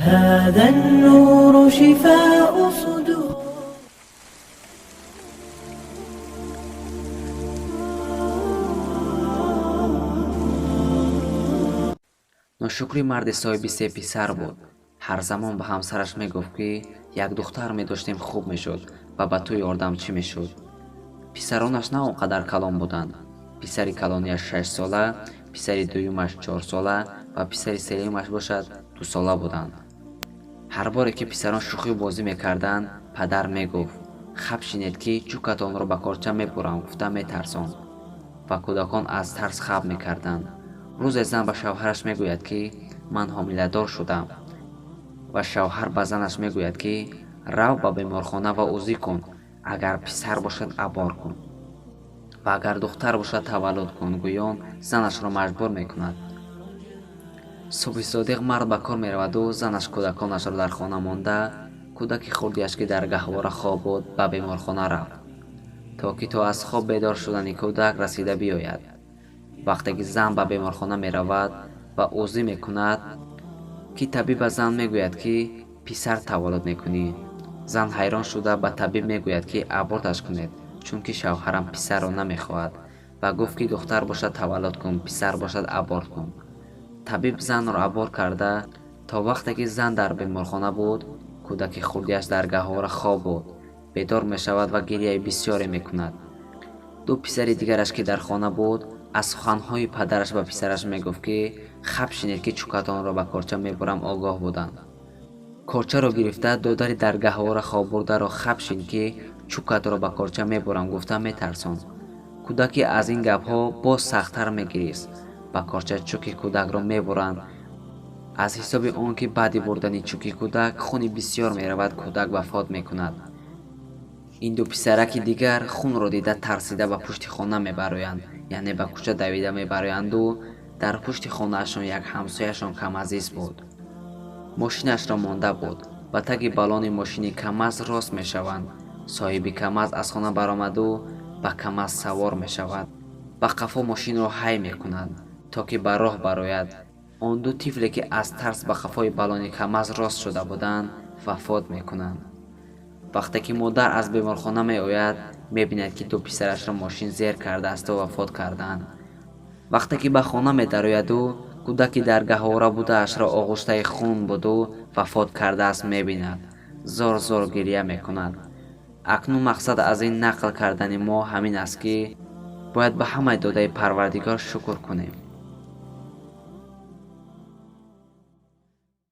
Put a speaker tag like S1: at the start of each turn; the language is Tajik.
S1: هذا النور شفاء صدور.
S2: ношукри марди соҳиби се писар буд. ҳар замон ба ҳамсараш мегуфт ки як духтар медоштем хуб мешуд ва ба ту ёрдам чӣ мешуд. писаронаш на он қадар калон буданд. писари калонияш 6 сола, писари дуюмаш 4 сола ва писари сеюмаш бошад 2 сола буданд. ҳар боре ки писарон шӯхӣ бозӣ мекарданд, падар мегуфт: хаб шинед ки чӯкатонро ба корча мепурам, гуфта метарсон. ва кӯдакон аз тарс хаб мекарданд. рӯзе зан ба шавҳараш мегӯяд ки ман ҳомиладор шудам. ва шавҳар ба занаш мегӯяд ки рав ба беморхона ва ӯзӣ кун, агар писар бошад абор кун ва агар духтар бошад таваллуд кун. гӯён занашро маҷбур мекунад. субҳи содиқ мард ба кор мераваду занаш кӯдаконашро дар хона монда, кӯдаки хурдиаш ки дар гаҳвора хоб буд ба беморхона рафт, то ки то аз хоб бедор шудани кӯдак расида биёяд. вақте ки зан ба беморхона меравад ва ӯзӣ мекунад, ки табиб ба зан мегӯяд ки писар таваллуд мекунӣ. зан ҳайрон шуда ба табиб мегӯяд ки аборташ кунед, чунки шавҳарам писарро намехоҳад ва гуфт ки духтар бошад таваллуд кун, писар бошад аборт кун. табиб занро аборт карда, то вақте ки зан дар беморхона буд, кӯдаки хурдиаш дар гаҳвора хоб буд, бедор мешавад ва гирияи бисёре мекунад. ду писари дигараш ки дар хона буд, аз суханҳои падараш ба писараш мегуфт ки хаб шинед ки чӯкатонро ба корча мебурам огоҳ буданд. корчаро гирифта додари дар гаҳвора хоб бурдаро хаб шин ки чӯкатро ба корча мебурам, гуфта метарсон. кӯдаки аз ин гапҳо боз сахттар мегирист. ба корча чӯки кӯдакро мебуранд. аз ҳисоби он ки баъди бурдани чӯки кӯдак хуни бисёр меравад, кӯдак вафот мекунад. ин ду писараки дигар хунро дида тарсида ба пушти хона мебароянд, яъне ба кӯча давида мебароянду дар пушти хонаашон як ҳамсояшон камазис буд. мошинашро монда буд. ба таги балони мошини камаз рост мешаванд. соҳиби камаз аз хона баромаду ба камаз савор мешавад. ба қафо мошинро ҳай мекунад, то ки ба роҳ барояд. он ду тифле ки аз тарс ба қафои балони камаз рост шуда буданд, вафот мекунанд. вақте ки модар аз беморхона меояд, мебинад ки ду писарашро мошин зер кардаасту вафот кардаанд. вақте ки ба хона медарояду, кӯдаки дар гаҳвора будаашро оғуштаи хун буду вафот кардааст мебинад. зор зор гирия мекунад. акнун мақсад аз ин нақл кардани мо ҳамин аст ки бояд ба ҳамаи додаи Парвардигор шукр кунем.